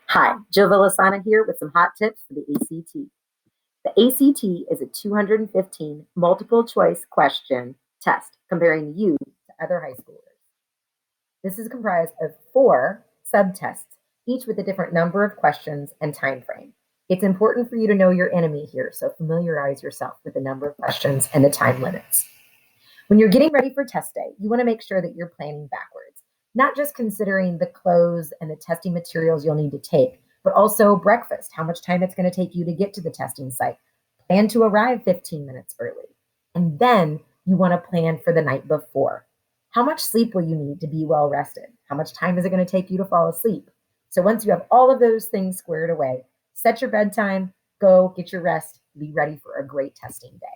Hi, Jill Villasana here with some hot tips for the ACT. The ACT is a 215 multiple choice question test comparing you to other high schoolers. This is comprised of 4 subtests, each with a different number of questions and time frame. It's important for you to know your enemy here, so familiarize yourself with the number of questions and the time limits. When you're getting ready for test day, you want to make sure that you're planning backwards, not just considering the clothes and the testing materials you'll need to take, but also breakfast, how much time it's going to take you to get to the testing site. Plan to arrive 15 minutes early. And then you want to plan for the night before. How much sleep will you need to be well rested? How much time is it going to take you to fall asleep? So once you have all of those things squared away, set your bedtime, go get your rest, be ready for a great testing day.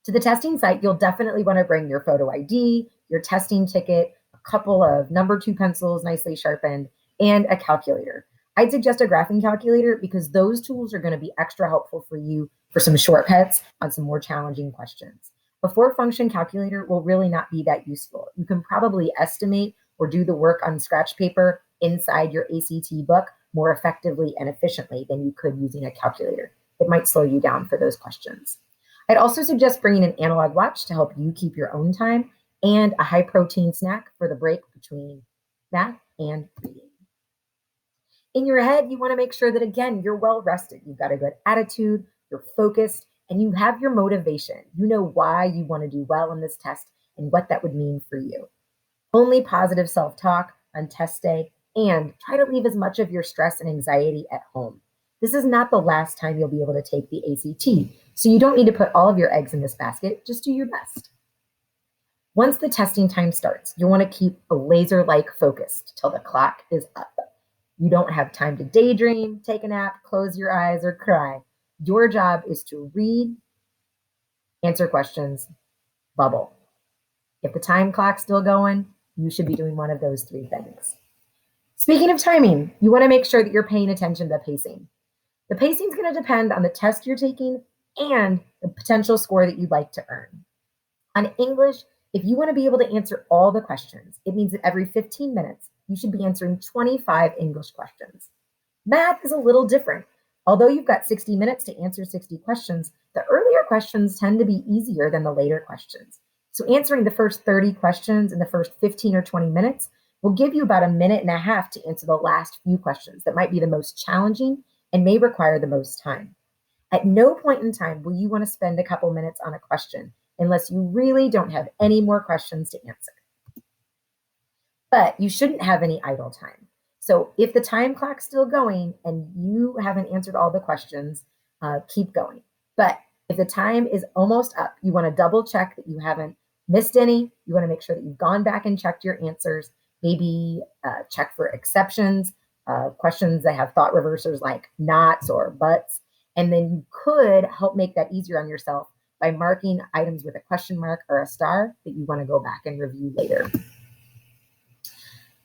To the testing site, you'll definitely want to bring your photo ID, your testing ticket, a couple of number 2 pencils nicely sharpened, and a calculator. I'd suggest a graphing calculator because those tools are going to be extra helpful for you for some shortcuts on some more challenging questions. A 4-function calculator will really not be that useful. You can probably estimate or do the work on scratch paper inside your ACT book more effectively and efficiently than you could using a calculator. It might slow you down for those questions. I'd also suggest bringing an analog watch to help you keep your own time and a high protein snack for the break between math and reading. In your head, you want to make sure that, again, you're well rested. You've got a good attitude, you're focused, and you have your motivation. You know why you want to do well in this test and what that would mean for you. Only positive self-talk on test day, and try to leave as much of your stress and anxiety at home. This is not the last time you'll be able to take the ACT, so you don't need to put all of your eggs in this basket. Just do your best. Once the testing time starts, you want to keep a laser-like focused till the clock is up. You don't have time to daydream, take a nap, close your eyes, or cry. Your job is to read, answer questions, bubble. If the time clock's still going, you should be doing one of those 3 things. Speaking of timing, you want to make sure that you're paying attention to the pacing. The pacing is going to depend on the test you're taking and the potential score that you'd like to earn. On English, if you want to be able to answer all the questions, it means that every 15 minutes, you should be answering 25 English questions. Math is a little different. Although you've got 60 minutes to answer 60 questions, the earlier questions tend to be easier than the later questions. So answering the first 30 questions in the first 15 or 20 minutes will give you about a minute and a half to answer the last few questions that might be the most challenging and may require the most time. At no point in time will you want to spend a couple minutes on a question unless you really don't have any more questions to answer. But you shouldn't have any idle time. So if the time clock's still going and you haven't answered all the questions, keep going. But if the time is almost up, you want to double check that you haven't missed any. You want to make sure that you've gone back and checked your answers. Maybe check for exceptions, questions that have thought reversers like nots or buts. And then you could help make that easier on yourself by marking items with a question mark or a star that you want to go back and review later.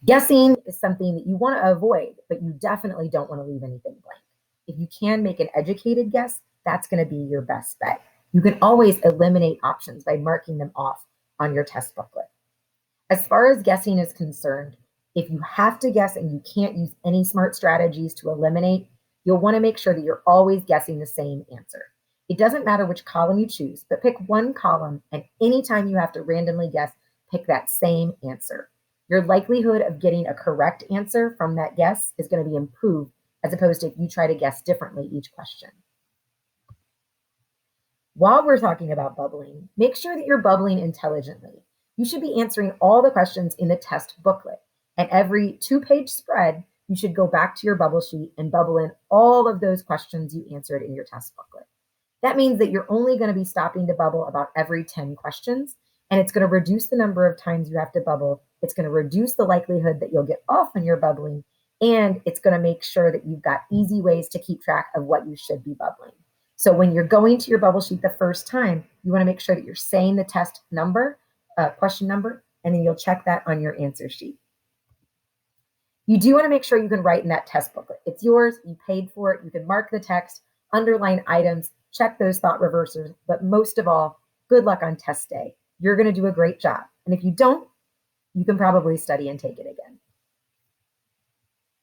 Guessing is something that you want to avoid, but you definitely don't want to leave anything blank. If you can make an educated guess, that's going to be your best bet. You can always eliminate options by marking them off on your test booklet. As far as guessing is concerned, if you have to guess and you can't use any smart strategies to eliminate, you'll want to make sure that you're always guessing the same answer. It doesn't matter which column you choose, but pick one column, and anytime you have to randomly guess, pick that same answer. Your likelihood of getting a correct answer from that guess is going to be improved as opposed to if you try to guess differently each question. While we're talking about bubbling, make sure that you're bubbling intelligently. You should be answering all the questions in the test booklet. And every 2-page spread, you should go back to your bubble sheet and bubble in all of those questions you answered in your test booklet. That means that you're only going to be stopping to bubble about every 10 questions, and it's going to reduce the number of times you have to bubble. It's going to reduce the likelihood that you'll get off on your bubbling, and it's going to make sure that you've got easy ways to keep track of what you should be bubbling. So when you're going to your bubble sheet the first time, you want to make sure that you're saying the test number, question number, and then you'll check that on your answer sheet. You do want to make sure you can write in that test booklet. It's yours, you paid for it, you can mark the text, underline items, check those thought reversers, but most of all, good luck on test day. You're going to do a great job. And if you don't, you can probably study and take it again.